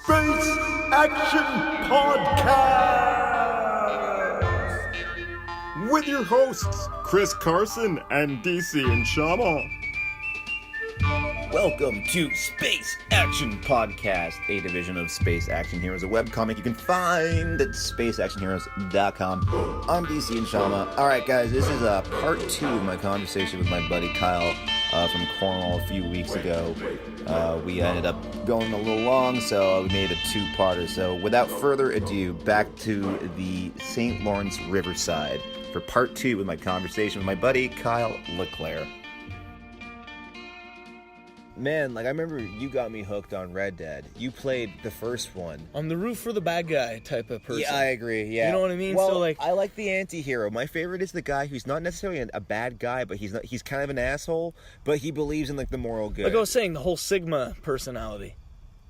Space Action Podcast with your hosts Chris Carson and DC and Shama. Welcome to Space Action Podcast, a division of Space Action Heroes, a webcomic you can find at spaceactionheroes.com. I'm DC and Shama. Alright guys, this is part 2 of my conversation with my buddy Kyle from Cornwall a few weeks ago. We ended up going a little long, so we made a two-parter. So without further ado, back to the St. Lawrence Riverside for part 2 with my conversation with my buddy Kyle Leclair. Man, like, I remember you got me hooked on Red Dead. You played the first one. I'm the root for the bad guy type of person. Yeah, I agree, yeah. You know what I mean? Well, so, like, I like the anti-hero. My favorite is the guy who's not necessarily a bad guy, but he's kind of an asshole, but he believes in, like, the moral good. like I was saying, the whole Sigma personality.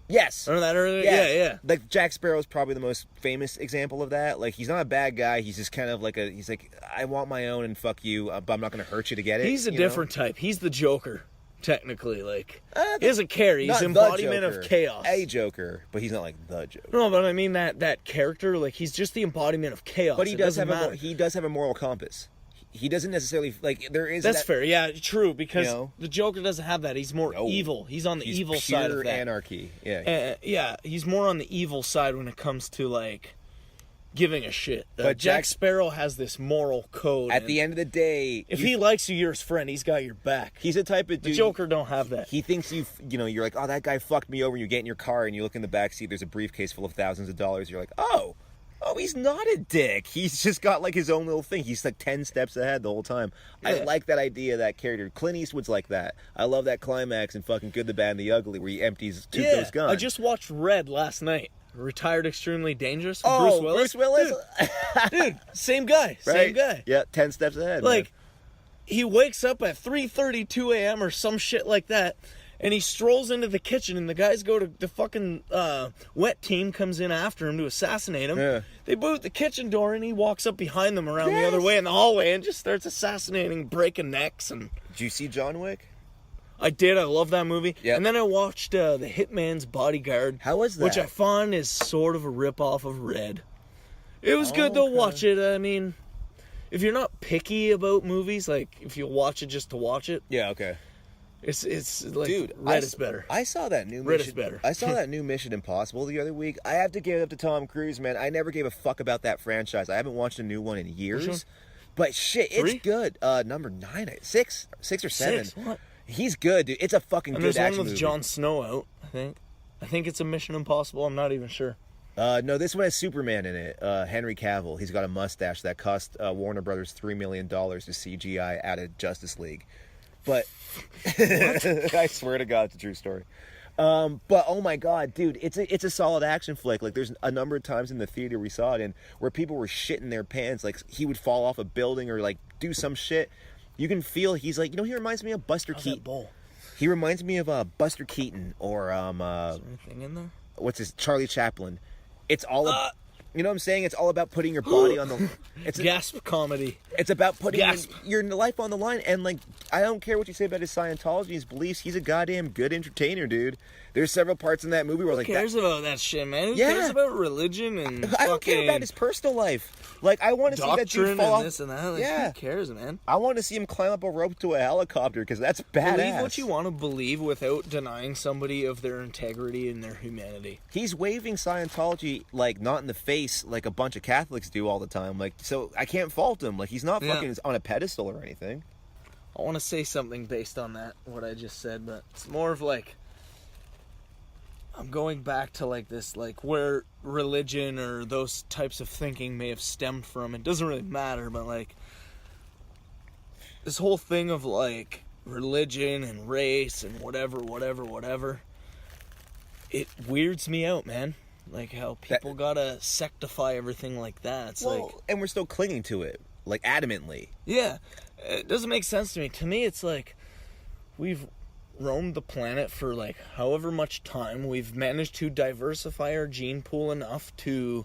Yes. Remember that earlier? Yes. Yeah. Like, Jack Sparrow's probably the most famous example of that. Like, he's not a bad guy. He's just kind of like he's like, I want my own and fuck you, but I'm not going to hurt you to get it. He's a different type. He's the Joker. Technically, like, he doesn't care. He's not embodiment Joker. of chaos. A Joker, but he's not like the Joker. No, but I mean that character, like, he's just the embodiment of chaos. But he does have a a moral compass. He doesn't necessarily, like, there is That's fair. Yeah, true, because you know? the Joker doesn't have that. He's more evil. He's on the evil side of that. Anarchy. Yeah. Yeah, he's more on the evil side when it comes to, like, giving a shit. But Jack Sparrow has this moral code. At the end of the day, if he likes you, you're his friend. He's got your back. He's the type of dude. The Joker don't have that. He thinks you're like, oh, that guy fucked me over. And you get in your car and you look in the backseat. There's a briefcase full of thousands of dollars. You're like, oh, he's not a dick. He's just got like his own little thing. He's like 10 steps ahead the whole time. Yeah. I like that idea, that character. Clint Eastwood's like that. I love that climax in fucking Good, the Bad, and the Ugly where he empties Tuco's gun. I just watched Red last night. Retired Extremely Dangerous. Oh, Bruce Willis. Dude, same guy. Right? Same guy. Yeah, 10 steps ahead. Like, man. He wakes up at 3:32 a.m. or some shit like that, and he strolls into the kitchen, and the guys go to the fucking wet team comes in after him to assassinate him. Yeah. They boot the kitchen door, and he walks up behind them around the other way in the hallway and just starts assassinating, breaking necks. And Did you see John Wick? I did. I love that movie. Yep. And then I watched The Hitman's Bodyguard. How was that? Which I find is sort of a ripoff of Red. It was good to watch it. I mean, if you're not picky about movies, like if you watch it just to watch it, Yeah, okay. it's like, Dude, Red is better. I saw that new Red Mission, is better. I saw that new Mission Impossible the other week. I have to give it up to Tom Cruise, man. I never gave a fuck about that franchise. I haven't watched a new one in years. Which one? But shit, it's 3? good. Number 9, 6 or 7. 6? What? He's good, dude. It's a fucking And good there's one action with movie. Jon Snow out, I think. I think it's a Mission Impossible. I'm not even sure. No, this one has Superman in it. Henry Cavill. He's got a mustache that cost Warner Brothers $3 million to CGI out of Justice League. But I swear to God, it's a true story. But oh my God, dude, it's a solid action flick. Like, there's a number of times in the theater we saw it in where people were shitting their pants. Like, he would fall off a building or like do some shit. You can feel he's like, he reminds me of Buster Keaton. He reminds me of Buster Keaton or Is there anything in there? what's his Charlie Chaplin. It's all you know what I'm saying? It's all about putting your body on the Gasp comedy. It's about putting Gasp. your life on the line. And like, I don't care what you say about his Scientology, his beliefs. He's a goddamn good entertainer, dude. There's several parts in that movie where Who like, cares about that shit, man? Who Yeah. cares about religion and I don't care about his personal life. Like, I want to see that doctrine dude fall and off. this and that? Like, Yeah. who cares, man? I want to see him climb up a rope to a helicopter because that's badass. Believe what you want to believe without denying somebody of their integrity and their humanity. He's waving Scientology like not in the face like a bunch of Catholics do all the time. Like, so I can't fault him. Like, he's not fucking on a pedestal or anything. I want to say something based on that, what I just said, but it's more of like, I'm going back to like this, like where religion or those types of thinking may have stemmed from. It doesn't really matter, but like this whole thing of like religion and race and whatever, it weirds me out, man. Like how people gotta sectify everything like that. It's like, and we're still clinging to it, like adamantly. yeah, it doesn't make sense to me. To me, it's like we've roamed the planet for like however much time. We've managed to diversify our gene pool enough to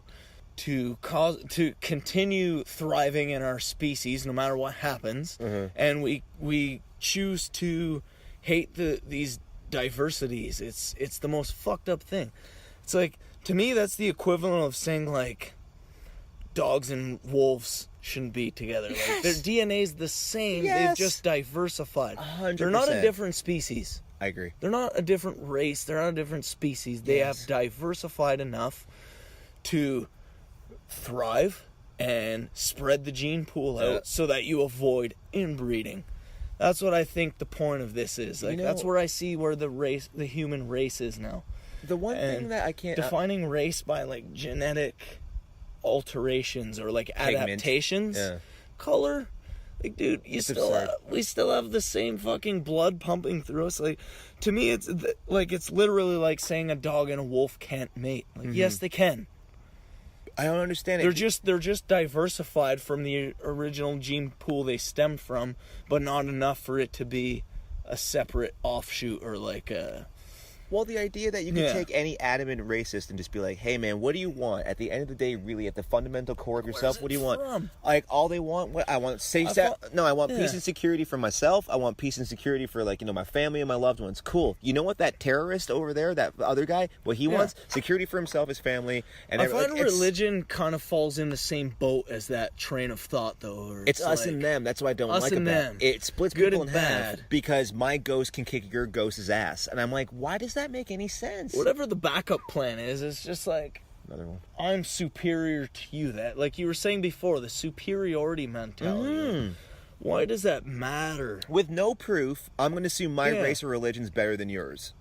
continue thriving in our species no matter what happens. And we choose to hate these diversities. It's the most fucked up thing. It's like, to me, that's the equivalent of saying, like, dogs and wolves shouldn't be together. Yes. Like, their DNA's the same. Yes. They've just diversified. 100%. They're not a different species. I agree. They're not a different race. They're not a different species. They Yes. have diversified enough to thrive and spread the gene pool out so that you avoid inbreeding. That's what I think the point of this is. Like, that's where I see where the human race is now. The one thing that I can't... defining race by, like, genetic alterations or, like, adaptations, color, like, dude, we still have the same fucking blood pumping through us. Like, to me, it's literally like saying a dog and a wolf can't mate. Like, yes, they can. I don't understand it. They're just diversified from the original gene pool they stemmed from, but not enough for it to be a separate offshoot or like a... Well, the idea that you can take any adamant racist and just be like, hey, man, what do you want? At the end of the day, really, at the fundamental core of yourself, what do you want? Like, all they want, I want I want peace and security for myself. I want peace and security for, like, you know, my family and my loved ones. Cool. You know what? That terrorist over there, that other guy, what he wants? Security for himself, his family. And I find religion kind of falls in the same boat as that train of thought, though. It's us and them. That's what I don't like about it. It splits people in half because my ghost can kick your ghost's ass. And I'm like, why does that make any sense? Whatever the backup plan is, it's just like, another one. I'm superior to you. That, like you were saying before, the superiority mentality. Why does that matter? With no proof, I'm going to assume my race or religion's better than yours.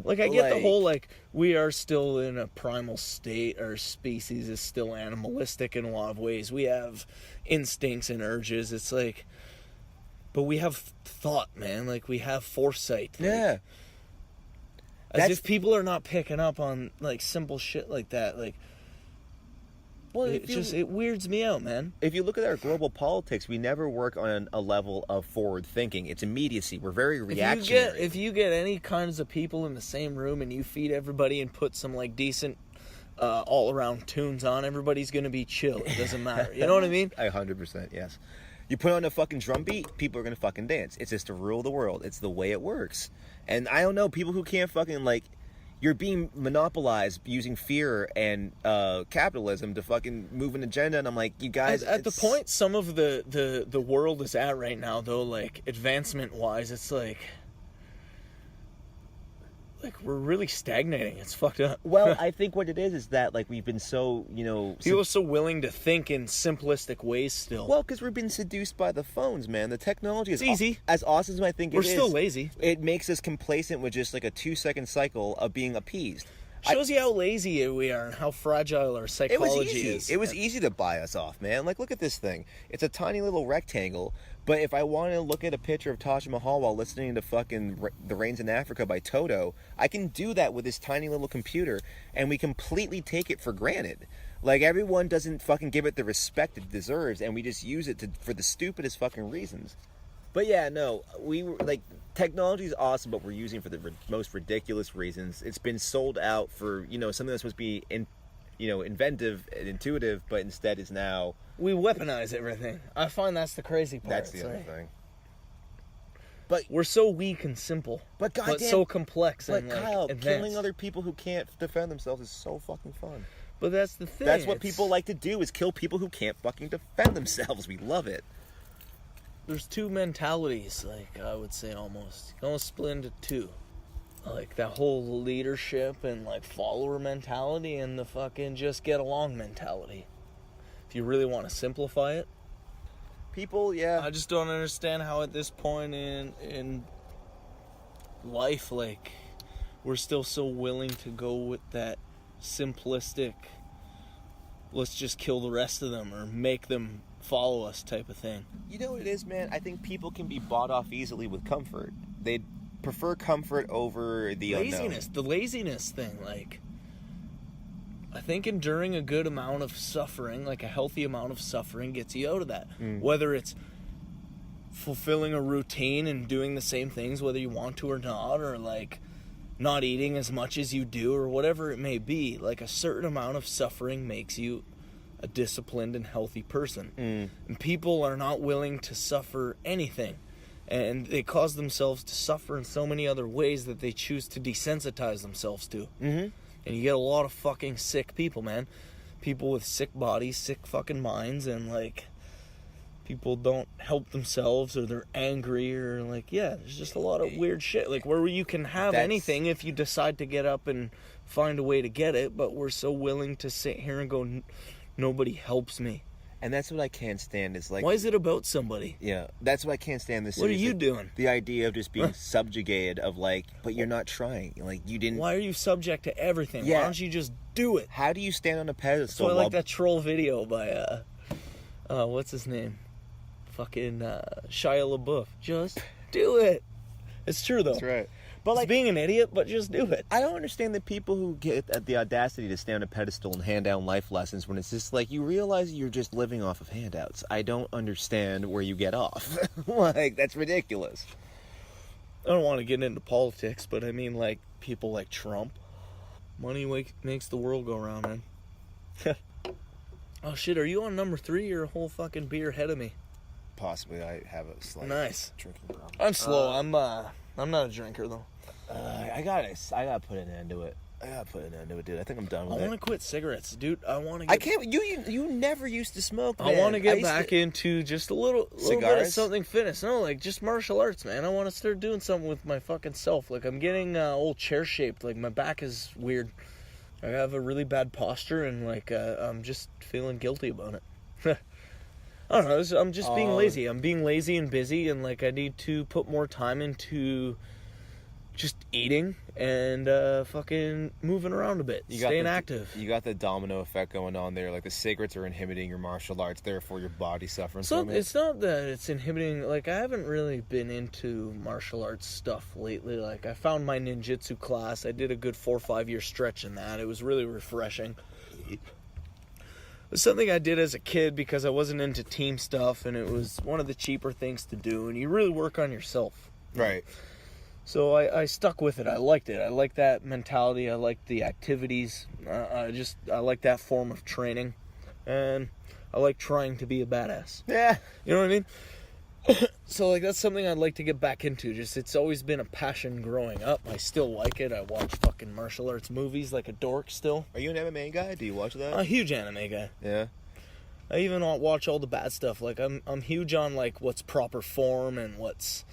Like, I get the whole, like, we are still in a primal state. Our species is still animalistic in a lot of ways. We have instincts and urges. It's like, but we have thought, man. Like, we have foresight. Like, as if people are not picking up on, like, simple shit like that. Like, well, it weirds me out, man. If you look at our global politics, we never work on a level of forward thinking. It's immediacy. We're very reactionary. If you get any kinds of people in the same room and you feed everybody and put some, like, decent all-around tunes on, everybody's going to be chill. It doesn't matter. You know what I mean? 100%, yes. You put on a fucking drum beat, people are going to fucking dance. It's just the rule of the world. It's the way it works. And I don't know, people who can't fucking, like, you're being monopolized using fear and capitalism to fucking move an agenda, and I'm like, you guys... At the point some of the world is at right now, though, like, advancement-wise, it's like we're really stagnating. It's fucked up. Well, I think what it is that, like, we've been so, you know... People are so willing to think in simplistic ways still. Well, because we've been seduced by the phones, man. The technology is... It's easy. As awesome as I think it is... We're still lazy. It makes us complacent with just, like, a 2-second cycle of being appeased. Shows you how lazy we are and how fragile our psychology is. It was easy to buy us off, man. Like, look at this thing. It's a tiny little rectangle, but if I want to look at a picture of Taj Mahal while listening to fucking The Rains in Africa by Toto, I can do that with this tiny little computer, and we completely take it for granted. Like, everyone doesn't fucking give it the respect it deserves, and we just use it for the stupidest fucking reasons. But yeah, no, technology is awesome, but we're using it for the most ridiculous reasons. It's been sold out for, you know, something that's supposed to be, inventive and intuitive, but instead is now... We weaponize everything. I find that's the crazy part. That's the other thing. But we're so weak and simple, but so complex and Kyle, advanced. Killing other people who can't defend themselves is so fucking fun. But that's the thing. That's what people like to do, is kill people who can't fucking defend themselves. We love it. There's two mentalities, like, I would say, almost. You can almost split into two. Like, that whole leadership and, like, follower mentality and the fucking just get along mentality. If you really want to simplify it. People, yeah. I just don't understand how at this point in life, like, we're still so willing to go with that simplistic, let's just kill the rest of them or make them follow us type of thing. You know what it is, man? I think people can be bought off easily with comfort. They prefer comfort over the laziness. Unknown. The laziness thing, like, I think enduring a good amount of suffering, like a healthy amount of suffering, gets you out of that. Whether it's fulfilling a routine and doing the same things whether you want to or not, or like not eating as much as you do, or whatever it may be, like a certain amount of suffering makes you a disciplined and healthy person. And people are not willing to suffer anything, and they cause themselves to suffer in so many other ways that they choose to desensitize themselves to. And you get a lot of fucking sick people, man. People with sick bodies, sick fucking minds, and, like, people don't help themselves, or they're angry, or, like, yeah, there's just a lot of weird shit. Like, where you can have anything if you decide to get up and find a way to get it, but we're so willing to sit here and go, nobody helps me. And that's what I can't stand is like... Why is it about somebody? Yeah, that's what I can't stand. What are you doing? The idea of just being subjugated of like, but you're not trying. Like, you didn't... Why are you subject to everything? Yeah. Why don't you just do it? How do you stand on a pedestal? So I like that troll video by, what's his name? Fucking, Shia LaBeouf. Just do it. It's true, though. That's right. But like being an idiot, but just do it. I don't understand the people who get the audacity to stand on a pedestal and hand down life lessons when it's just like you realize you're just living off of handouts. I don't understand where you get off. Like, that's ridiculous. I don't want to get into politics, but I mean, like, people like Trump. Money makes the world go round, man. Oh shit, are you on number 3? You're a whole fucking beer ahead of me. Possibly, I have a slight drinking problem. I'm slow. I'm not a drinker though. I gotta put an end to it. Dude. I think I'm done with it. I want to quit cigarettes, dude. I can't. You never used to smoke, man. I want to get back into just a little bit of something fitness. No, like just martial arts, man. I want to start doing something with my fucking self. Like I'm getting old chair shaped. Like my back is weird. I have a really bad posture, and like I'm just feeling guilty about it. I don't know. I'm just being lazy. I'm being lazy and busy, and like I need to put more time into just eating and fucking moving around a bit, staying active. You got the domino effect going on there. Like the cigarettes are inhibiting your martial arts, therefore your body suffering from it. It's not that it's inhibiting. Like I haven't really been into martial arts stuff lately. Like I found my ninjutsu class. I did a good 4 or 5 year stretch in that. It was really refreshing. It was something I did as a kid because I wasn't into team stuff, and it was one of the cheaper things to do, and you really work on yourself. Right. So I stuck with it. I liked it. I liked that mentality. I liked the activities. I like that form of training, and I like trying to be a badass. Yeah. You know what I mean? So like that's something I'd like to get back into. Just it's always been a passion growing up. I still like it. I watch fucking martial arts movies like a dork still. Are you an MMA guy? Do you watch that? I'm a huge anime guy. Yeah. I even watch all the bad stuff. Like I'm huge on like what's proper form and what's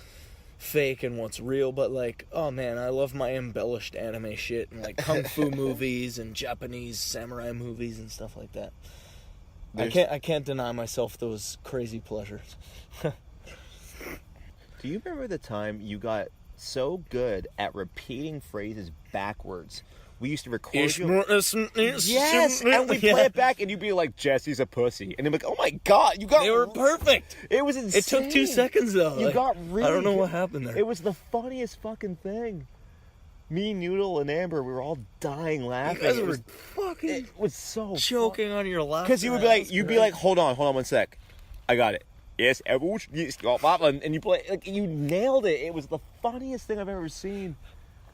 fake and what's real. But like, oh man, I love my embellished anime shit and like kung fu movies and Japanese samurai movies and stuff like that. I can't deny myself those crazy pleasures. Do you remember the time you got so good at repeating phrases backwards? We used to record you. Yes, and we'd play it back, and you'd be like, Jesse's a pussy. And I'm like, oh my God, you got... They were perfect. It was insane. It took 2 seconds, though. You got really... I don't know what happened there. It was the funniest fucking thing. Me, Noodle, and Amber, we were all dying laughing. You guys were fucking... It was so choking on your laugh. Because you would be like, you'd be like, hold on 1 sec. I got it. Yes, and you play, like, you nailed it. It was the funniest thing I've ever seen.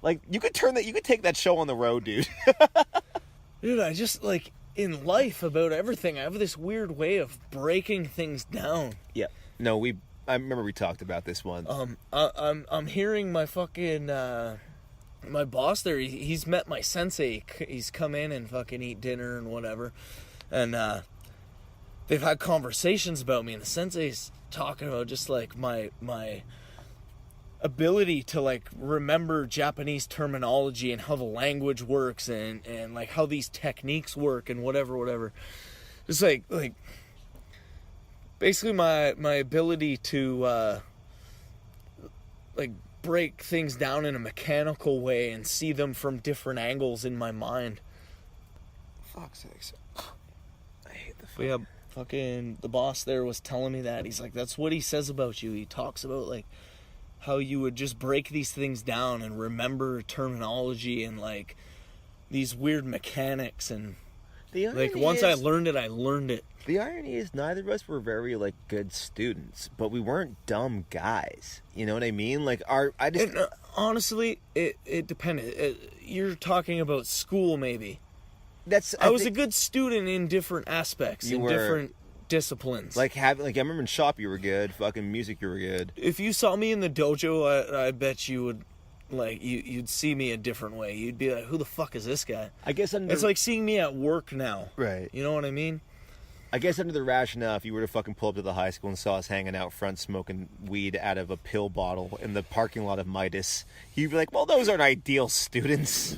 Like, you could take that show on the road, dude. Dude, I just, like, in life, about everything, I have this weird way of breaking things down. Yeah. No, I remember we talked about this once. I'm hearing my fucking, my boss there, he's met my sensei. He's come in and fucking eat dinner and whatever. And, they've had conversations about me, and the sensei's talking about just, like, my ability to, like, remember Japanese terminology and how the language works and like, how these techniques work and whatever. It's, like, basically my ability to, like, break things down in a mechanical way and see them from different angles in my mind. Fuck's sakes. I hate the fuck. Yeah. Fucking the boss there was telling me that. He's like, that's what he says about you. He talks about like how you would just break these things down and remember terminology and like these weird mechanics, and like once I learned it. The irony is neither of us were very like good students, but we weren't dumb guys. You know what I mean? Like honestly, it depended. You're talking about school, maybe. I was a good student in different aspects, different disciplines. Like I remember in shop you were good, fucking music you were good. If you saw me in the dojo, I bet you would like you'd see me a different way. You'd be like, who the fuck is this guy? I guess It's like seeing me at work now. right. You know what I mean? I guess under the rationale, if you were to fucking pull up to the high school and saw us hanging out front smoking weed out of a pill bottle in the parking lot of Midas, you'd be like, well, those aren't ideal students.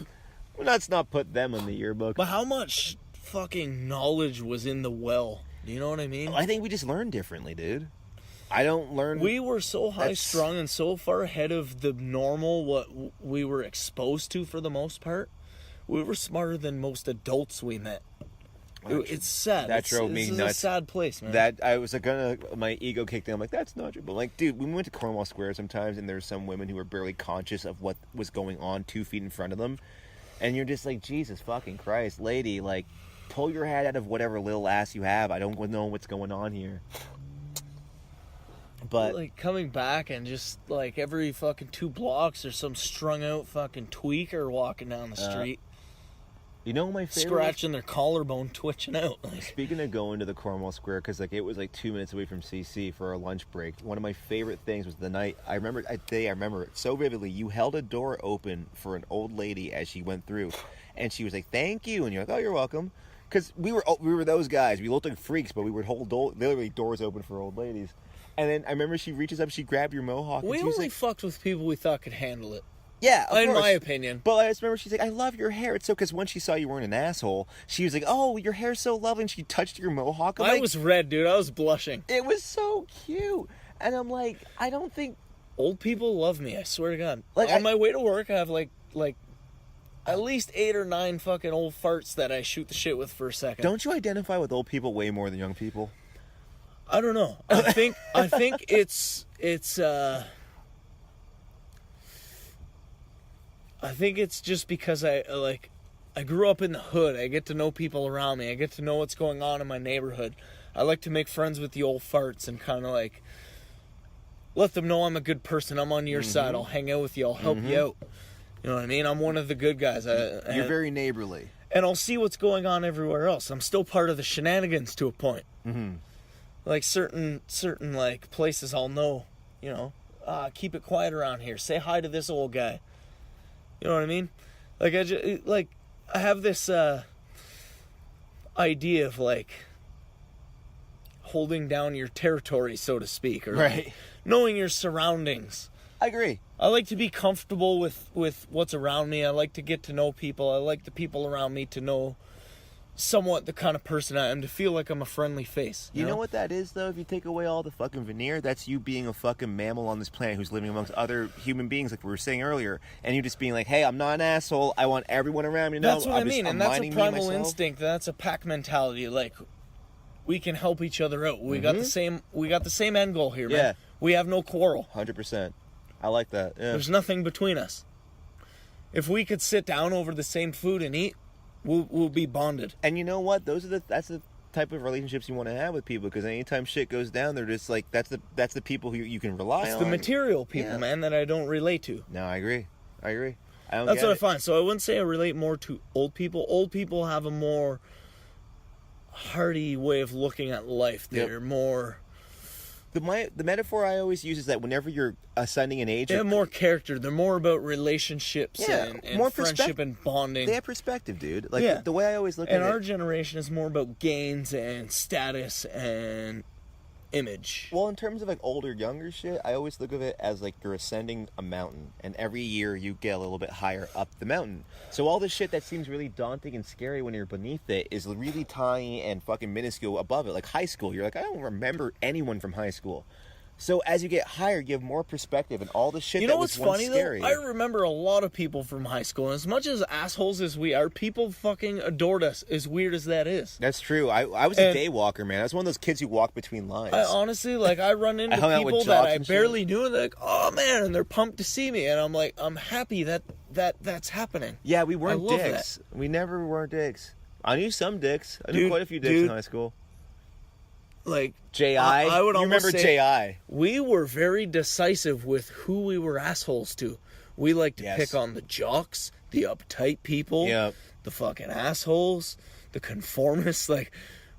Well, let's not put them in the yearbook. But how much fucking knowledge was in the well? Do you know what I mean? I think we just learn differently, dude. I don't learn... We were so high-strung and so far ahead of the normal, what we were exposed to for the most part. We were smarter than most adults we met. It's sad. That drove me nuts. nuts. It's a sad place, man. That I was gonna, my ego kicked in. I'm like, that's not true. But like, dude, we went to Cornwall Square sometimes, and there's some women who were barely conscious of what was going on 2 feet in front of them, and you're just like, Jesus fucking Christ, lady, like, pull your head out of whatever little ass you have. I don't know what's going on here. But like coming back and just like every fucking 2 blocks, there's some strung out fucking tweaker walking down the street. you know my favorite. Scratching their collarbone, twitching out. Speaking of going to the Cornwall Square, because like it was like 2 minutes away from CC for a lunch break. One of my favorite things was the night I remember it so vividly. You held a door open for an old lady as she went through, and she was like, "Thank you," and you're like, "Oh, you're welcome." Because we were those guys. We looked like freaks, but we would hold literally doors open for old ladies. And then I remember she reaches up, she grabbed your mohawk. We and she was only like, fucked with people we thought could handle it. Yeah, of in course. my opinion. But I just remember she's like, I love your hair. It's so, because when she saw you weren't an asshole, she was like, oh, your hair's so lovely, and she touched your mohawk. I was red, dude. I was blushing. It was so cute. And I'm like, I don't think... Old people love me, I swear to God. Like, on my way to work, I have like at least 8 or 9 fucking old farts that I shoot the shit with for a second. Don't you identify with old people way more than young people? I don't know. I think it's I think it's just because I grew up in the hood. I get to know people around me. I get to know what's going on in my neighborhood. I like to make friends with the old farts and kind of like let them know I'm a good person. I'm on your side. I'll hang out with you. I'll help you out. You know what I mean? I'm one of the good guys. You're very neighborly. And I'll see what's going on everywhere else. I'm still part of the shenanigans to a point. Mm-hmm. Like certain like places I'll know, you know, keep it quiet around here. Say hi to this old guy. You know what I mean? Like I have this idea of like holding down your territory, so to speak, or Right. like knowing your surroundings. I agree. I like to be comfortable with what's around me. I like to get to know people. I like the people around me to know somewhat the kind of person I am, to feel like I'm a friendly face. You know what that is, though? If you take away all the fucking veneer, that's you being a fucking mammal on this planet who's living amongst other human beings, like we were saying earlier, and you just being like, hey, I'm not an asshole. I want everyone around me to know. That's what I mean, I'm and that's a minding me, primal myself. instinct. That's a pack mentality. Like, we can help each other out. We got the same end goal here, man. Yeah. We have no quarrel. 100%. I like that. Yeah. There's nothing between us. If we could sit down over the same food and eat, we'll be bonded. And you know what? That's the type of relationships you want to have with people, because anytime shit goes down, they're just like, that's the people who you can rely on. It's the material people, man, that I don't relate to. No, I agree. That's what I find. So I wouldn't say I relate more to old people. Old people have a more hearty way of looking at life. They're more... The metaphor I always use is that whenever you're ascending in age... They have more character. They're more about relationships and more friendship and bonding. They have perspective, dude. Like, the way I always look at it... And our generation is more about gains and status and image. Well, in terms of, like, older, younger shit, I always look at it as, like, you're ascending a mountain, and every year you get a little bit higher up the mountain. So all the shit that seems really daunting and scary when you're beneath it is really tiny and fucking minuscule above it. Like high school, you're like, I don't remember anyone from high school. So as you get higher, you have more perspective, and all the shit that was once scary. You know what's funny, though? I remember a lot of people from high school, and as much as assholes as we are, people fucking adored us, as weird as that is. That's true. I was a day walker, man. I was one of those kids who walked between lines. I honestly, like, I run into people that I barely knew, and they're like, oh, man, and they're pumped to see me, and I'm like, I'm happy that's happening. Yeah, we weren't dicks. That. We never were dicks. I knew some dicks. I knew quite a few dicks in high school. Like J.I. I would you almost remember say J.I. we were very decisive with who we were assholes to. We like to pick on the jocks, the uptight people, the fucking assholes, the conformists. Like,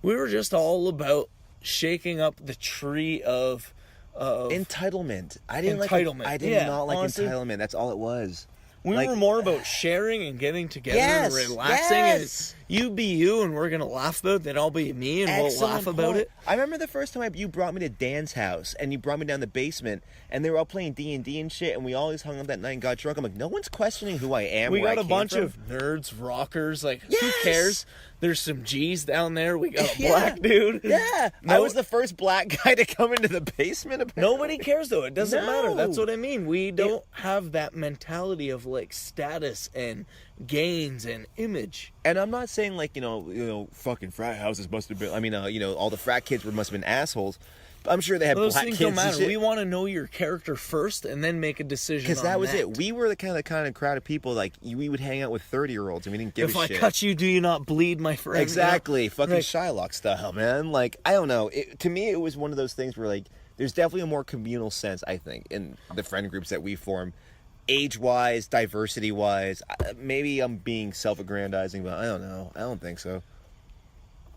we were just all about shaking up the tree of entitlement. I didn't Entitlement. I did Yeah, not like honestly. entitlement. That's all it was. We Like- were more about sharing and getting together Yes, and relaxing. yes. And you be you, and we're gonna laugh about it. Then I'll be me, and we'll Excellent laugh about point. it. I remember the first time you brought me to Dan's house, and you brought me down the basement, and they were all playing D&D and shit, and we always hung up that night and got drunk. I'm like, no one's questioning who I am. We where got I a came bunch from. of nerds, rockers. Like, who Yes. cares? There's some G's down there. We got a Yeah. black dude. Yeah, I was the first black guy to come into the basement. Apparently. Nobody cares though. It doesn't matter. No. That's what I mean. We don't have that mentality of like status and gains and image. And I'm not saying like you know, fucking frat houses must have been. I mean, all the frat kids must have been assholes. I'm sure they had Those black things kids don't and matter. shit. We want to know your character first and then make a decision. Because that on was it. We were the kind of crowd of people like we would hang out with 30-year-olds and we didn't give If a I shit. cut you, do you not bleed, my friend? Exactly, fucking Right. Shylock style, man. Like I don't know. To me, it was one of those things where like there's definitely a more communal sense. I think in the friend groups that we form, age-wise, diversity-wise. Maybe I'm being self-aggrandizing, but I don't know. I don't think so.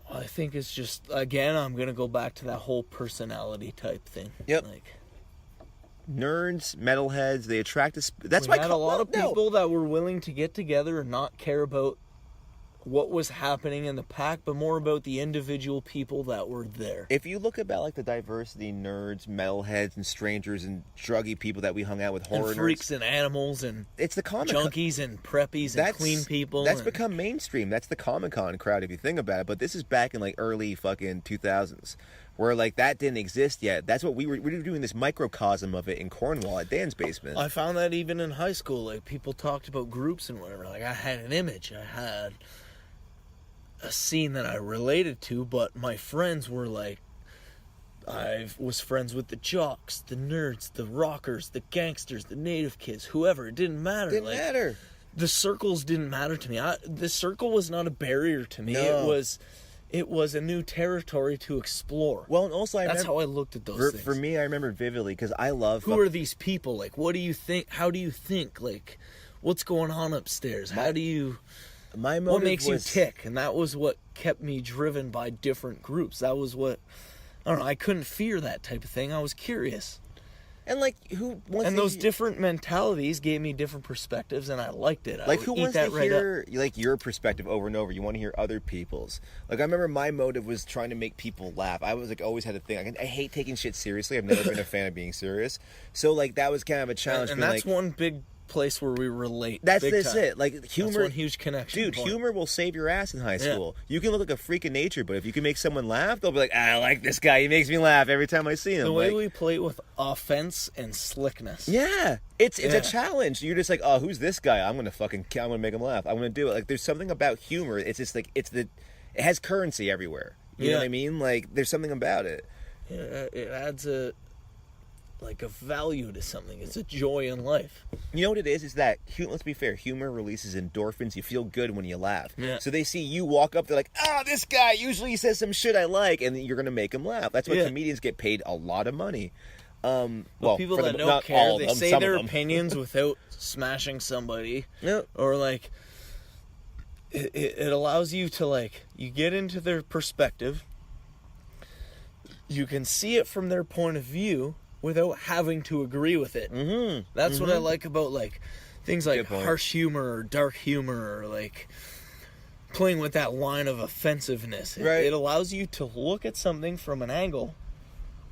I think it's just, again, I'm going to go back to that whole personality type thing. Yep. Like, Nerds, metalheads, they attract us. That's we why had a lot of no. people that were willing to get together and not care about what was happening in the pack, but more about the individual people that were there. If you look about like the diversity, nerds, metalheads, and strangers and druggy people that we hung out with, horror And freaks nerds, and animals and it's the Comic junkies and preppies and clean people. That's and become mainstream. That's the Comic-Con crowd if you think about it. But this is back in like early fucking 2000s, where like that didn't exist yet. That's what we were doing this microcosm of it in Cornwall at Dan's basement. I found that even in high school, like people talked about groups and whatever. Like I had an image, I had a scene that I related to, but my friends were like, I was friends with the jocks, the nerds, the rockers, the gangsters, the native kids, whoever. It didn't matter. Didn't like, matter. The circles didn't matter to me. The circle was not a barrier to me. No. It was a new territory to explore. Well, and also That's how I looked at those things. For me, I remember vividly because I love. Who are these people? Like, what do you think? How do you think? Like, what's going on upstairs? How do you... My motive What makes was, you tick? And that was what kept me driven by different groups. That was what... I don't know, I couldn't fear that type of thing. I was curious. And like who wants And to those different mentalities gave me different perspectives, and I liked it. I like would who eat wants that to right up. hear like your perspective over and over? You want to hear other people's. Like I remember my motive was trying to make people laugh. I was like always had a thing. I hate taking shit seriously. I've never been a fan of being serious. So like that was kind of a challenge. And being that's like, one big place where we relate. That's big this time. it. Like humor, That's one huge connection. dude. point. Humor will save your ass in high Yeah. school. You can look like a freak of nature, but if you can make someone laugh, they'll be like, I like this guy. He makes me laugh every time I see him. The way Like, we play with offense and slickness. yeah, it's Yeah. a challenge. You're just like, oh, who's this guy? I'm gonna make him laugh. I'm gonna do it. Like there's something about humor. It's just like it has currency everywhere. You know Yeah. what I mean? Like there's something about it. It adds a value to something. It's a joy in life. You know what it is? Is that let's be fair. Humor releases endorphins. You feel good when you laugh. Yeah. So they see you walk up. They're like, oh, this guy usually says some shit I like, and you're gonna make him laugh. That's why Yeah. comedians get paid a lot of money. But Well, people for that the, don't not care, all of they them, say some their of them. opinions without smashing somebody. Yep. Or like, it allows you to like, you get into their perspective. You can see it from their point of view without having to agree with it. Mm-hmm. That's what I like about like things like Good point. harsh humor or dark humor or like playing with that line of offensiveness. Right. It allows you to look at something from an angle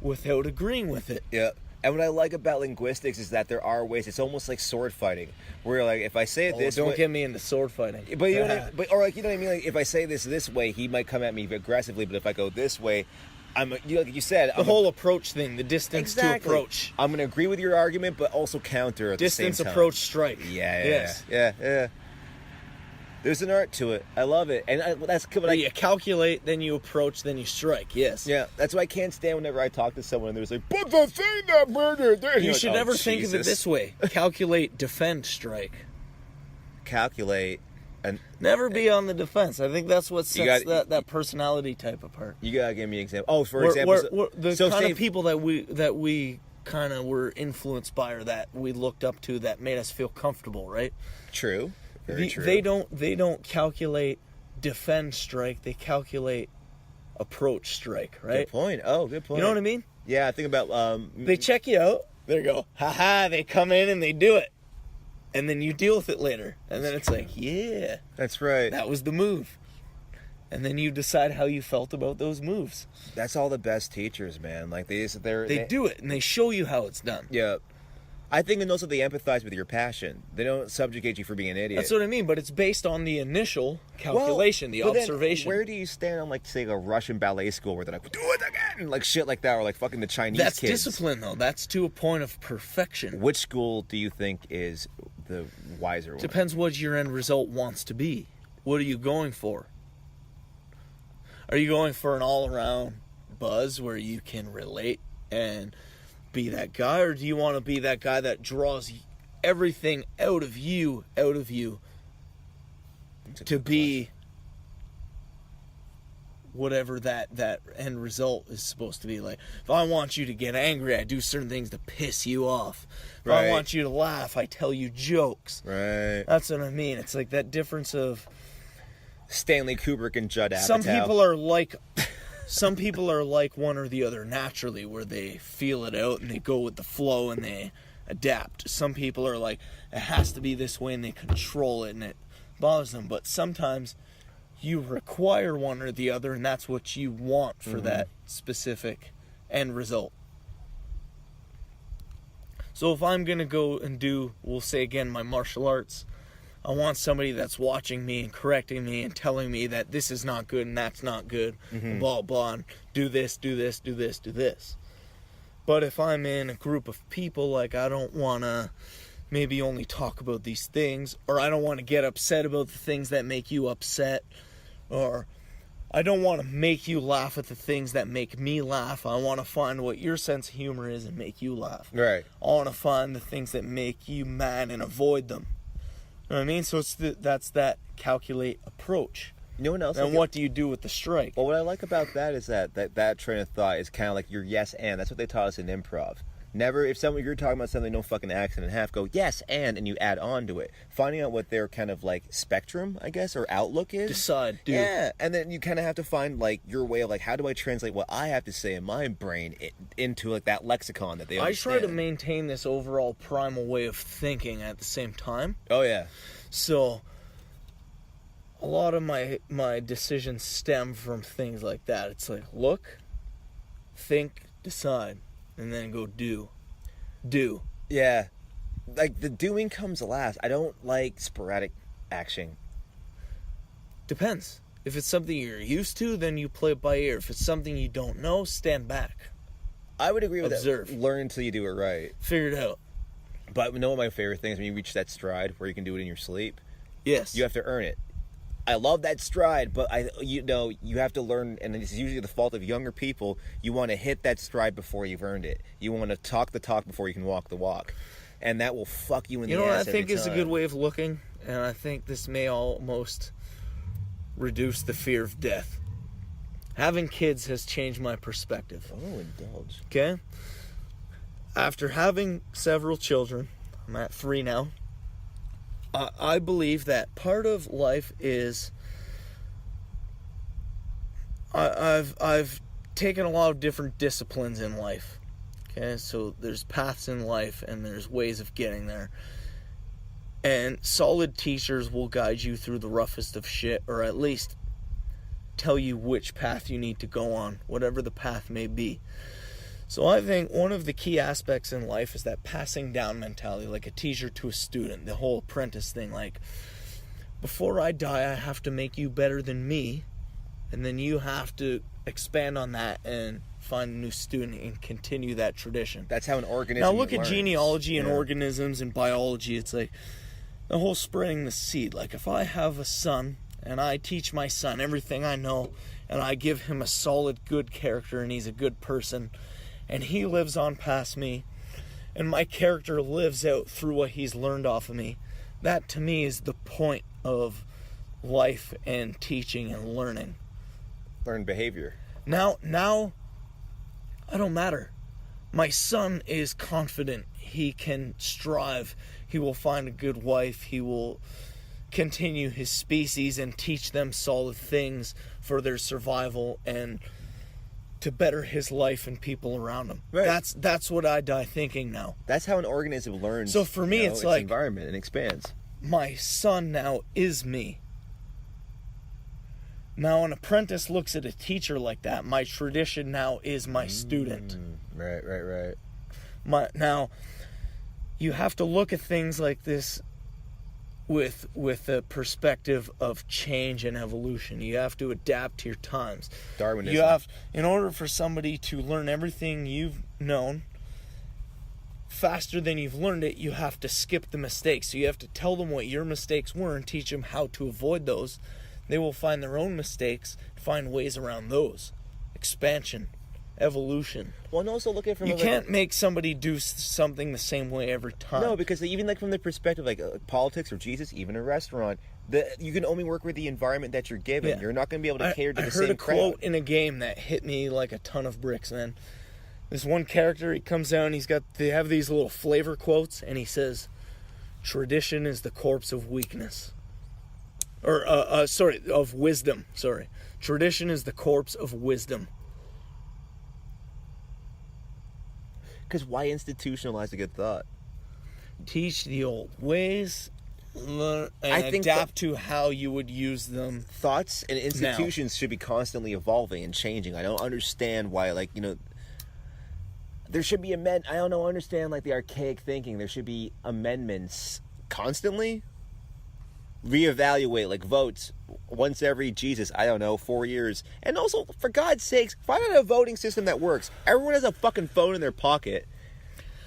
without agreeing with it. Yeah. And what I like about linguistics is that there are ways. It's almost like sword fighting, where like if I say it this don't way, get me into sword fighting. but you know, what I, but or like you know what I mean. Like if I say this way, he might come at me aggressively. But if I go this way, like you said, The whole approach thing, the distance to exactly. approach. I'm going to agree with your argument, but also counter at Distance, the same time. approach, strike. Yeah, Yes. yeah. There's an art to it. I love it, and that's what You calculate, then you approach, then you strike. Yes. yeah. That's why I can't stand whenever I talk to someone and they're like, "But the thing that murdered," You should never think of it Jesus. this way. Calculate, defend, strike. Calculate, and Never be on the defense. I think that's what sets got- that personality type apart. you gotta give me an example. Oh, for We're- example, we're the so kind say- of people that we kind of were influenced by, or that we looked up to, that made us feel comfortable, right? True. Very true. They don't calculate, defend, strike. They calculate, approach, strike, right? Good point. Oh, good point. You know what I mean? Yeah, I think about They check you out. They go, haha, they come in and they do it. And then you deal with it later. And then it's like, yeah, That's right. that was the move. And then you decide how you felt about those moves. That's all the best teachers, man. Like they Do it and they show you how it's done. Yeah. I think and also they empathize with your passion. They don't subjugate you for being an idiot. That's what I mean, but it's based on the initial calculation, the but then observation. where do you stand on, like, say, a Russian ballet school where they're like, do it again, like shit like that, or like fucking the Chinese That's kids? discipline, though. That's to a point of perfection. Which school do you think is the wiser one? Depends what your end result wants to be. What are you going for? Are you going for an all-around buzz where you can relate and be that guy, or do you want to be that guy that draws everything out of you to be whatever that end result is supposed to be? Like, if I want you to get angry, I do certain things to piss you off. If I want you to laugh, I tell you jokes. Right. That's what I mean. It's like that difference of Stanley Kubrick and Judd Apatow. Some people are like one or the other naturally, where they feel it out and they go with the flow and they adapt. Some people are like, it has to be this way, and they control it and it bothers them. But sometimes you require one or the other, and that's what you want for that specific end result. So if I'm going to go and do, we'll say again, my martial arts, I want somebody that's watching me and correcting me and telling me that this is not good and that's not good, and blah, blah, and do this, do this, do this, do this. But if I'm in a group of people, like, I don't want to maybe only talk about these things, or I don't want to get upset about the things that make you upset, or I don't want to make you laugh at the things that make me laugh. I want to find what your sense of humor is and make you laugh. Right. I want to find the things that make you mad and avoid them. You know what I mean? So that's that calculate approach. No one else. And what do you do with the strike? Well, what I like about that is that train of thought is kind of like your yes and. That's what they taught us in improv. Never, if you're talking about something, no fucking accent and half, go yes and you add on to it. Finding out what their kind of like spectrum, I guess, or outlook is. Decide, dude. Yeah, and then you kind of have to find like your way of like, how do I translate what I have to say in my brain into like that lexicon that they understand. I try to maintain this overall primal way of thinking at the same time. Oh yeah. So a lot of my decisions stem from things like that. It's like, look, think, decide, and then go do. Yeah. Like, the doing comes last. I don't like sporadic action. Depends. If it's something you're used to, then you play it by ear. If it's something you don't know, stand back. I would agree with Observe. that. Learn until you do it right. Figure it out. But you know what my favorite thing is? When you reach that stride where you can do it in your sleep, Yes. you have to earn it. I love that stride, but you have to learn, and it's usually the fault of younger people. You want to hit that stride before you've earned it. You want to talk the talk before you can walk the walk, and that will fuck you in the ass. You know what I think every is a time. good way of looking, and I think this may almost reduce the fear of death. Having kids has changed my perspective. Oh, indulge. Okay? After having several children, I'm at 3 now. I believe that part of life is I've taken a lot of different disciplines in life. Okay, so there's paths in life and there's ways of getting there. And solid teachers will guide you through the roughest of shit, or at least tell you which path you need to go on, whatever the path may be. So I think one of the key aspects in life is that passing down mentality, like a teacher to a student, the whole apprentice thing. Like, before I die, I have to make you better than me, and then you have to expand on that and find a new student and continue that tradition. That's how an organism Now look learns. at genealogy and organisms and biology. It's like the whole spreading the seed. Like, if I have a son and I teach my son everything I know and I give him a solid good character and he's a good person, and he lives on past me, and my character lives out through what he's learned off of me, that to me is the point of life and teaching and learning. Learn behavior. Now, I don't matter. My son is confident. He can strive. He will find a good wife. He will continue his species and teach them solid things for their survival and to better his life and people around him. Right. That's what I die thinking now. That's how an organism learns. So for me, it's its like environment and expands. my son now is me. Now an apprentice looks at a teacher like that. My tradition now is my student. Right. Now, you have to look at things like this with a perspective of change and evolution. You have to adapt to your times. Darwinism. In order for somebody to learn everything you've known faster than you've learned it, you have to skip the mistakes. So you have to tell them what your mistakes were and teach them how to avoid those. They will find their own mistakes, find ways around those. Expansion, evolution. Well, and also look at it from You can't make somebody do something the same way every time. No, because even like from the perspective like politics or Jesus, even a restaurant, you can only work with the environment that you're given. Yeah. You're not going to be able to cater to the same I heard a crowd. quote in a game that hit me like a ton of bricks, man. This one character, he comes down, they have these little flavor quotes, and he says, "Tradition is the corpse of weakness." Of wisdom. Sorry. Tradition is the corpse of wisdom. Because why institutionalize a good thought? Teach the old ways, learn, and adapt to how you would use them. Thoughts and institutions should be constantly evolving and changing. I don't understand why, there should be I don't understand, the archaic thinking. There should be amendments constantly. Reevaluate, votes once every 4 years. And also, for God's sakes, find out a voting system that works. Everyone has a fucking phone in their pocket.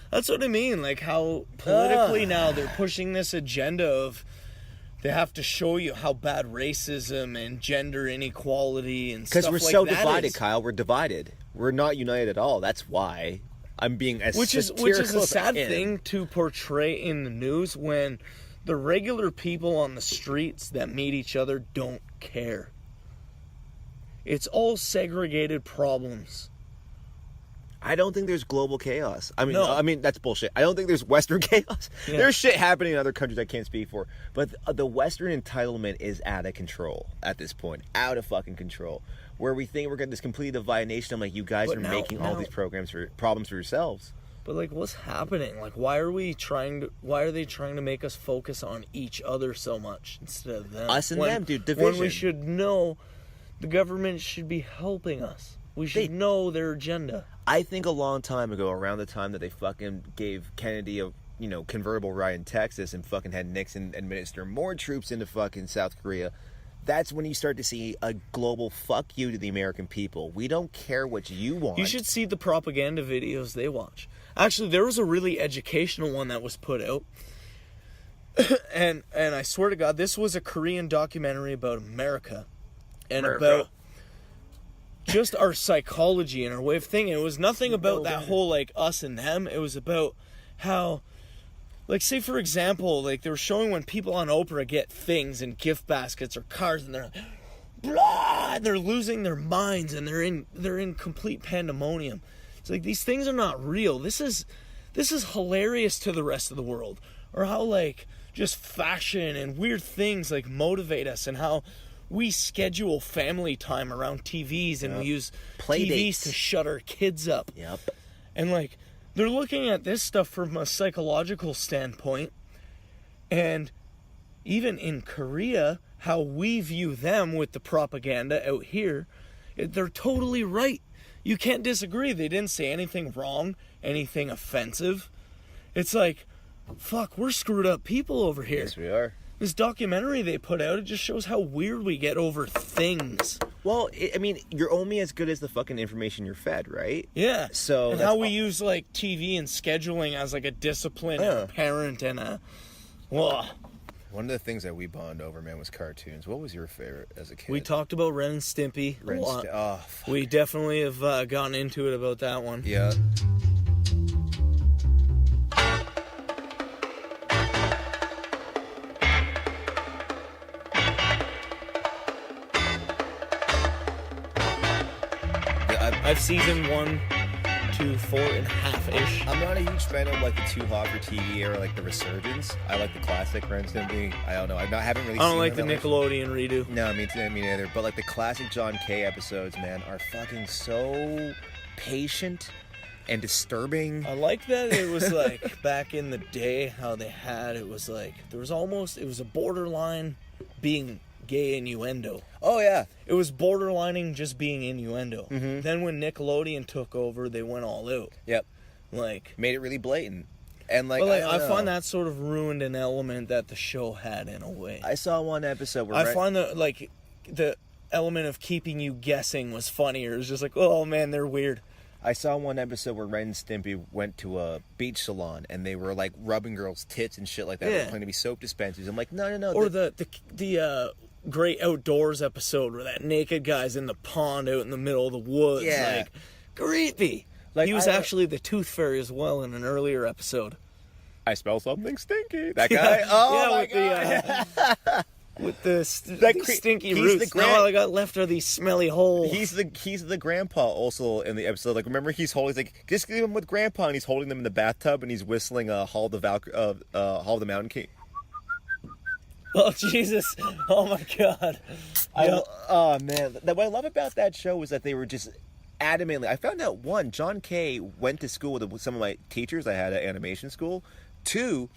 That's what I mean. How politically now they're pushing this agenda of they have to show you how bad racism and gender inequality and stuff like that is. Because we're so divided, Kyle. We're divided. We're not united at all. That's why I'm being as satirical which is a as I sad can. thing to portray in the news when the regular people on the streets that meet each other don't care. It's all segregated problems. I don't think there's global chaos. No. I mean that's bullshit. I don't think there's Western chaos. Yeah. There's shit happening in other countries I can't speak for. But the Western entitlement is out of control at this point. Out of fucking control. Where we think we're getting this completely divided nation. I'm like, you guys are making all these problems for yourselves. But what's happening? Why are they trying to make us focus on each other so much instead of them? Us and them, dude. Division. When we should know the government should be helping us. We should know their agenda. I think a long time ago, around the time that they fucking gave Kennedy a convertible ride in Texas and fucking had Nixon administer more troops into fucking South Korea, that's when you start to see a global fuck you to the American people. We don't care what you want. You should see the propaganda videos they watch. Actually, there was a really educational one that was put out. and I swear to God, this was a Korean documentary about America. And about just our psychology and our way of thinking. It was nothing about that whole, us and them. It was about how, say, for example, they were showing when people on Oprah get things in gift baskets or cars, and they're like, blah, and they're losing their minds, and they're in complete pandemonium. It's these things are not real. This is hilarious to the rest of the world. Or how, just fashion and weird things, motivate us, and how we schedule family time around TVs, and we use TVs to shut our kids up. Yep. And, they're looking at this stuff from a psychological standpoint. And even in Korea, how we view them with the propaganda out here, they're totally right. You can't disagree. They didn't say anything wrong, anything offensive. It's fuck, we're screwed up people over here. Yes, we are. This documentary they put out, it just shows how weird we get over things. Well, you're only as good as the fucking information you're fed, right? Yeah. So and how we use TV and scheduling as a discipline and a parent and a... One of the things that we bond over, man, was cartoons. What was your favorite as a kid? We talked about Ren and Stimpy a lot. Fuck. We definitely have gotten into it about that one. Yeah. I've season 1, to 4.5-ish. I'm not a huge fan of like the Too Hot for TV era, like the resurgence. I like the classic Ren Stimpy. I don't know. Haven't really. I don't seen like the them that much. Nickelodeon redo. No, me neither. But like the classic John K episodes, man, are fucking so patient and disturbing. I like that it was like back in the day how they had it was like there was almost it was a borderline being gay innuendo. Oh yeah, It was borderlining just being innuendo. Mm-hmm. Then when Nickelodeon took over, they went all out. yep. Like, Made it really blatant. And like, but like I I don't find know. that sort of ruined an element that the show had in a way. I saw one episode where I find that like the element of keeping you guessing was funnier. It's just like, oh man, they're weird. I saw one episode where Ren and Stimpy went to a beach salon and they were like rubbing girls' tits and shit like that. They Yeah. were claiming to be soap dispensers. I'm like, no. Or the Great Outdoors episode where that naked guy's in the pond out in the middle of the woods. Yeah. Like, creepy. Like, He was I- actually the Tooth Fairy as well in an earlier episode. I smell something stinky. That guy. Oh yeah, my with god. with the stinky he's roots. the All I got left are these smelly holes. He's the grandpa also in the episode. Like, remember he's just leave him with grandpa, and he's holding them in the bathtub, and he's whistling Hall of the Mountain King. Oh Jesus! Oh my God! Oh man, what I love about that show was that they were just adamantly. I found out one, John Kay went to school with some of my teachers I had at animation school. Two,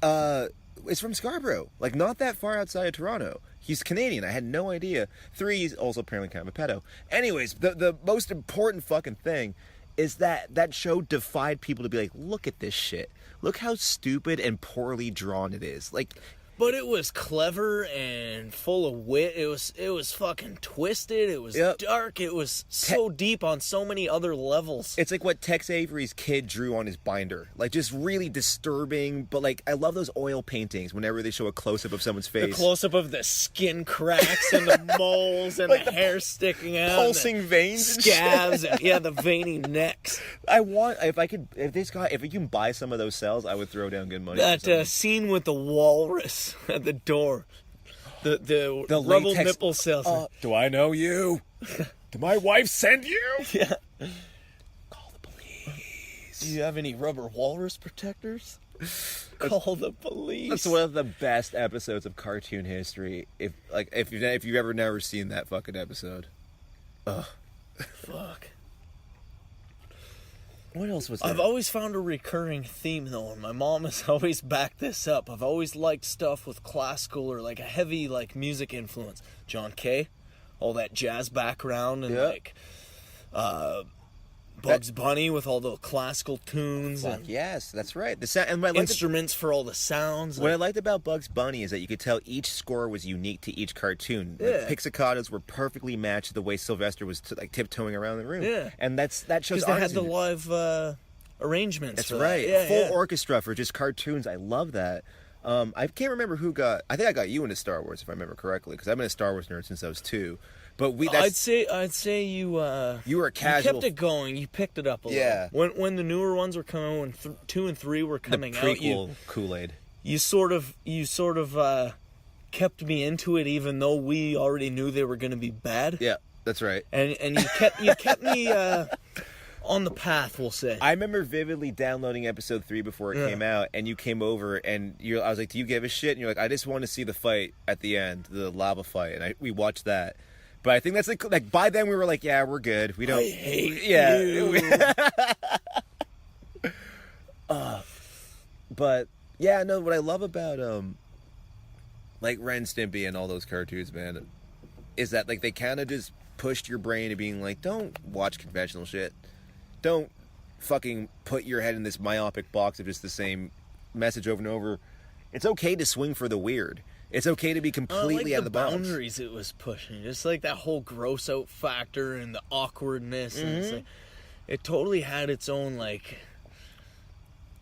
is from Scarborough, like not that far outside of Toronto. He's Canadian. I had no idea. Three, he's also apparently kind of a pedo. Anyways, the most important fucking thing is that show defied people to be like, look at this shit. Look how stupid and poorly drawn it is. Like, But it was clever and full of wit. It was fucking twisted. It was Yep. dark. It was so deep on so many other levels. it's like what Tex Avery's kid drew on his binder. Like, just really disturbing, but like, I love those oil paintings whenever they show a close-up of someone's The face. close up of the skin cracks and the moles and Like the the hair sticking out, pulsing and the veins and shit. scabs, and the veiny necks. If you can buy some of those cells, I would throw down good money. for That something. scene with the walrus at the door, the rubble latex- nipple cells. Do I know you? Did my wife send you? Yeah. Call the police. Do you have any rubber walrus protectors? Call the police. That's one of the best episodes of cartoon history. If you've ever never seen that fucking episode. Fuck. What else was there? I've always found a recurring theme though, and my mom has always backed this up. I've always liked stuff with classical or like a heavy like music influence. John Kay, all that jazz background, and Yeah. like Bugs Bunny with all the classical tunes Fuck, and yes, that's right. The sound, and what I liked instruments for all the sounds. what I liked about Bugs Bunny is that you could tell each score was unique to each cartoon. Yeah. Like, pixicators were perfectly matched to the way Sylvester was tiptoeing around the room. Yeah. And that shows because they had the artistry. live arrangements. That's for right. That. Yeah, Full yeah. orchestra for just cartoons. I love that. I can't remember who got. I think I got you into Star Wars if I remember correctly, because I've been a Star Wars nerd since I was 2. But I'd say you you were a you casual. kept it going. You picked it up a Yeah. little. When the newer ones were coming, when 2 and 3 were the coming out, prequel Kool-Aid. you sort of kept me into it, even though we already knew they were going to be bad. Yeah, that's right. And you kept me on the path, we'll say. I remember vividly downloading episode 3 before it came out, and you came over, and I was like, "Do you give a shit?" And you're like, "I just want to see the fight at the end, the lava fight," and we watched that. But I think that's like by then we were like, "Yeah, we're good. We don't." I hate yeah. you. But yeah, no. What I love about like Ren Stimpy and all those cartoons, man, is that like they kind of just pushed your brain to being like, don't watch conventional shit. Don't fucking put your head in this myopic box of just the same message over and over. It's okay to swing for the weird. It's okay to be completely I out like of the the box. boundaries it was pushing. Just like that whole gross out factor and the awkwardness. And it's like, it totally had its own, like,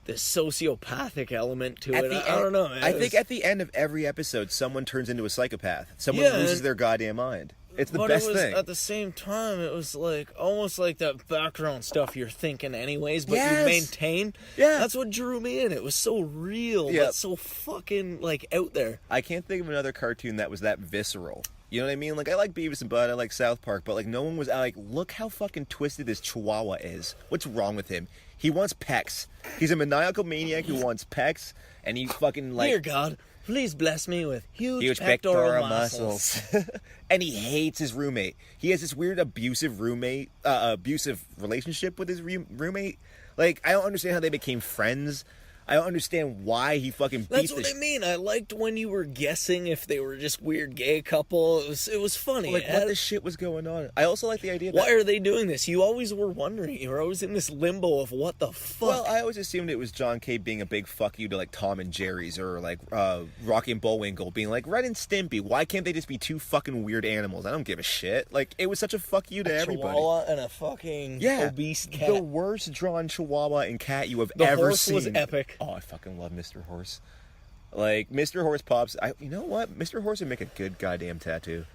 this sociopathic element to it. I don't know, man. I think at the end of every episode, someone turns into a psychopath. Someone Yeah, loses and- their goddamn mind. It's the but best it was, thing. at the same time, it was like almost like that background stuff you're thinking anyways, but Yes. you maintain. Yeah. That's what drew me in. It was so real, Yep. but so fucking like out there. I can't think of another cartoon that was that visceral. You know what I mean? Like, I like Beavis and Bud, I like South Park, but, like, no one was like, look how fucking twisted this Chihuahua is. What's wrong with him? He wants pecs. He's a maniacal maniac who wants pecs, and he fucking, like... Dear God, please bless me with huge pectoral pectoral muscles. And he hates his roommate. He has this weird abusive relationship with his roommate. Like, I don't understand how they became friends. I don't understand why he fucking beat That's what I mean. I liked when you were guessing if they were just weird gay couple. It was funny. Like, what the shit was going on? I also like the idea that... Why are they doing this? You always were wondering. You were always in this limbo of what the fuck. Well, I always assumed it was John K. being a big fuck you to, like, Tom and Jerry's, or, like, Rocky and Bullwinkle being like, Ren and Stimpy, why can't they just be two fucking weird animals? I don't give a shit. Like, it was such a fuck you to everybody. Chihuahua and a fucking obese cat. The worst drawn Chihuahua and cat you have the ever horse seen. was epic. Oh, I fucking love Mr. Horse. Like, Mr. Horse Pops, you know what? Mr. Horse would make a good goddamn tattoo.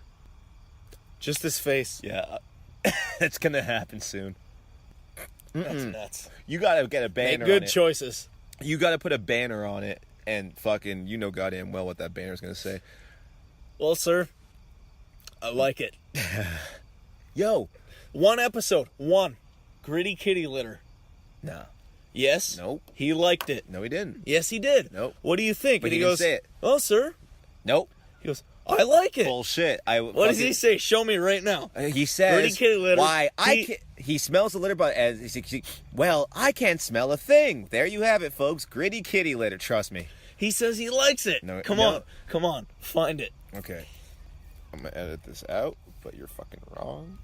Just his face. Yeah. It's gonna happen soon. That's nuts. You gotta get a banner Make good on it. choices. You gotta put a banner on it, and fucking, you know goddamn well what that banner's gonna say. Well, sir, I like it. Yo. One episode. One. Gritty kitty litter. Nah. Yes. Nope. He liked it. No, he didn't. Yes, he did. Nope. What do you think? But And he he didn't goes, say it. "Oh, sir." Nope. He goes, "I like it." Bullshit. What does he say? Show me right now. He says, Gritty kitty litter. why, he smells the litter, but as well, I can't smell a thing. There you have it, folks. Gritty kitty litter, trust me. He says he likes it. No, Come no. on, find it. Okay. I'm gonna edit this out, but you're fucking wrong.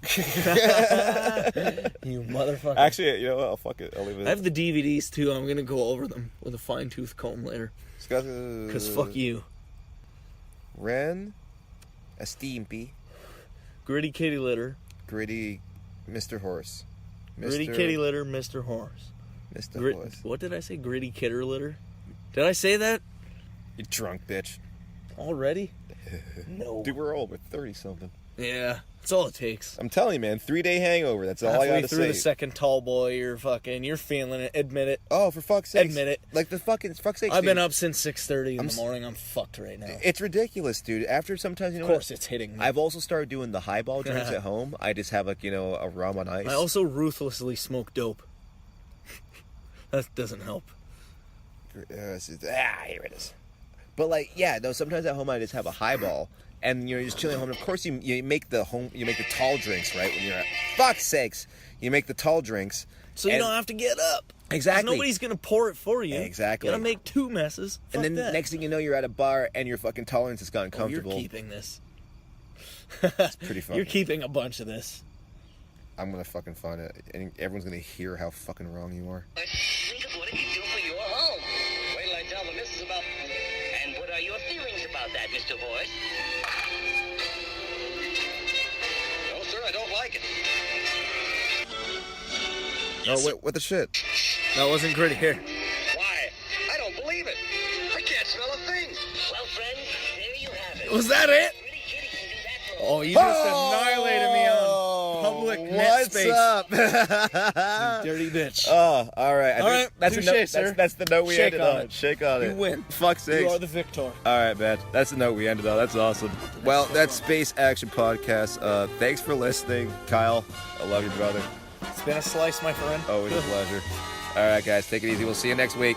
You motherfucker. Actually, you know what? I'll fuck it. I'll leave it. I have the DVDs too. I'm gonna go over them with a fine-tooth comb later. Cause fuck you. Ren Stimpy. Gritty kitty litter. Gritty Mr. Horse. Gritty kitty litter, Mr. Horse. Mr. Horse. What did I say? Gritty kitter litter? Did I say that You drunk bitch. already? No. Dude, we're old. We're 30-something. Yeah, that's all it takes. I'm telling you, man. 3-day hangover. That's all I Halfway gotta through say. the second tall boy, you're feeling it. Admit it. Oh, for fuck's sake. Admit it. Like, fuck's sake. I've been up since 6:30 in the s- morning. I'm fucked right now. It's ridiculous, dude. After sometimes, you know Of course, what? it's hitting me. I've also started doing the highball drinks at home. I just have, like, you know, a rum on ice. I also ruthlessly smoke dope. That doesn't help. Here it is. But, like, yeah, no, sometimes at home I just have a highball. And you're just chilling at home. And of course, you make the tall drinks, right? When you're at fuck's sakes, you make the tall drinks. So you don't have to get up. Exactly. 'Cause nobody's gonna pour it for you. Exactly. You gotta make two messes. Fuck And then that. next thing you know, you're at a bar and your fucking tolerance has gotten comfortable. You're keeping this. It's pretty funny. You're keeping a bunch of this. I'm gonna fucking find it, and everyone's gonna hear how fucking wrong you are. Think of what it can do for your home. Wait till I tell the missus about... And what are your feelings about that, Mr. Horse? No, sir, I don't like it. Oh wait, what the shit? That wasn't gritty here. Why? I don't believe it. I can't smell a thing. Well, friends, there you have it. Was that it? Pretty kitty can do that for Oh, you just annihilated me on public net What's space. up? Dirty bitch. Oh, all right. All right, That's touche, the note. sir. That's the note we Shake ended on on. it. Shake on it. You win. Fuck's sakes. You are the victor. All right, man. That's the note we ended on. That's awesome. Well, that's Space Action Podcast. Thanks for listening, Kyle. I love you, brother. It's been a slice, my friend. Always a pleasure. All right, guys. Take it easy. We'll see you next week.